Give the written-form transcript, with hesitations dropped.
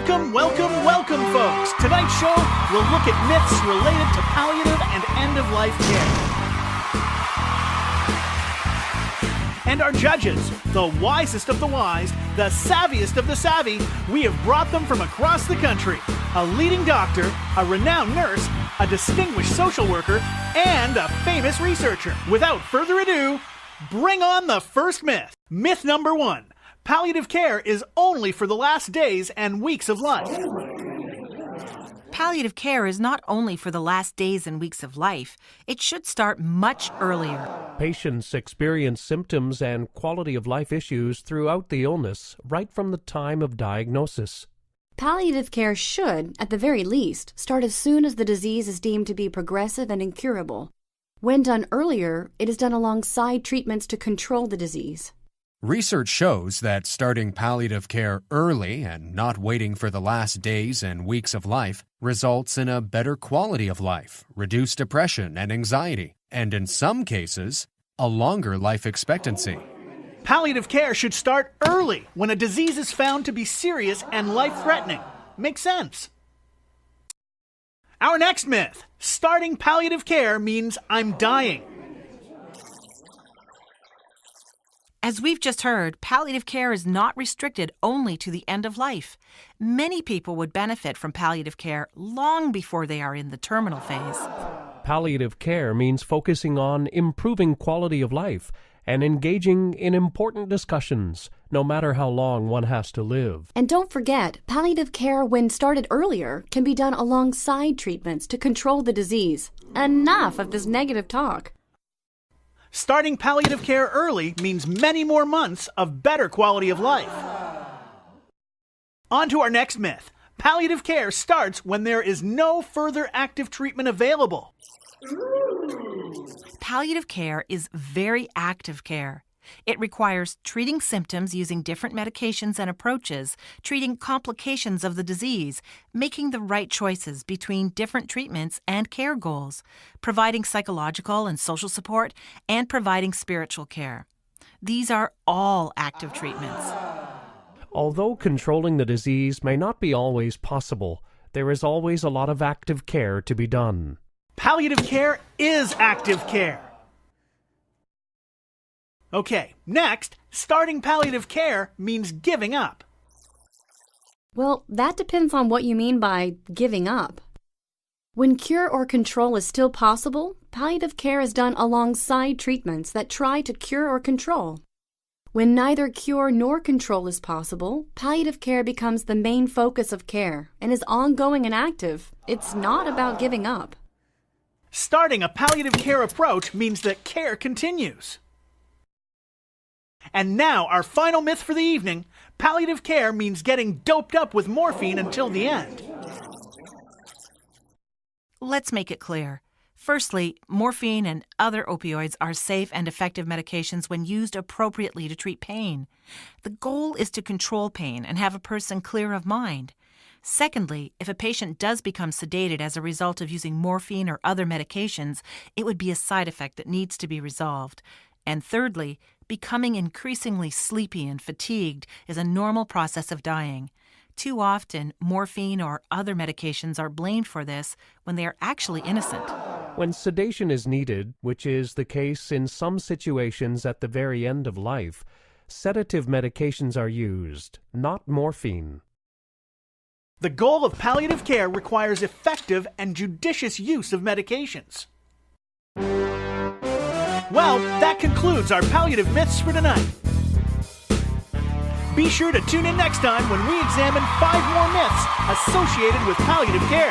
Welcome, welcome, welcome, folks! Tonight's show, we'll look at myths related to palliative and end-of-life care. And our judges, the wisest of the wise, the savviest of the savvy, we have brought them from across the country. A leading doctor, a renowned nurse, a distinguished social worker, and a famous researcher. Without further ado, bring on the first myth. Myth number 1. Palliative care is only for the last days and weeks of life. Palliative care is not only for the last days and weeks of life. It should start much earlier. Patients experience symptoms and quality of life issues throughout the illness, right from the time of diagnosis. Palliative care should, at the very least, start as soon as the disease is deemed to be progressive and incurable. When done earlier, it is done alongside treatments to control the disease. Research shows that starting palliative care early and not waiting for the last days and weeks of life results in a better quality of life, reduced depression and anxiety, and in some cases, a longer life expectancy. Palliative care should start early when a disease is found to be serious and life-threatening. Makes sense. Our next myth. Starting palliative care means I'm dying. As we've just heard, palliative care is not restricted only to the end of life. Many people would benefit from palliative care long before they are in the terminal phase. Palliative care means focusing on improving quality of life and engaging in important discussions, no matter how long one has to live. And don't forget, palliative care, when started earlier, can be done alongside treatments to control the disease. Enough of this negative talk. Starting palliative care early means many more months of better quality of life. On to our next myth. Palliative care starts when there is no further active treatment available. Palliative care is very active care. It requires treating symptoms using different medications and approaches, treating complications of the disease, making the right choices between different treatments and care goals, providing psychological and social support, and providing spiritual care. These are all active treatments. Although controlling the disease may not be always possible, there is always a lot of active care to be done. Palliative care is active care. Okay, next, starting palliative care means giving up. Well, that depends on what you mean by giving up. When cure or control is still possible, palliative care is done alongside treatments that try to cure or control. When neither cure nor control is possible, palliative care becomes the main focus of care and is ongoing and active. It's not about giving up. Starting a palliative care approach means that care continues. And now, our final myth for the evening. Palliative care means getting doped up with morphine until the end. Let's make it clear. Firstly, morphine and other opioids are safe and effective medications when used appropriately to treat pain. The goal is to control pain and have a person clear of mind. Secondly, if a patient does become sedated as a result of using morphine or other medications, it would be a side effect that needs to be resolved. And thirdly, becoming increasingly sleepy and fatigued is a normal process of dying. Too often, morphine or other medications are blamed for this when they are actually innocent. When sedation is needed, which is the case in some situations at the very end of life, sedative medications are used, not morphine. The goal of palliative care requires effective and judicious use of medications. Well, that concludes our palliative myths for tonight. Be sure to tune in next time when we examine 5 more myths associated with palliative care.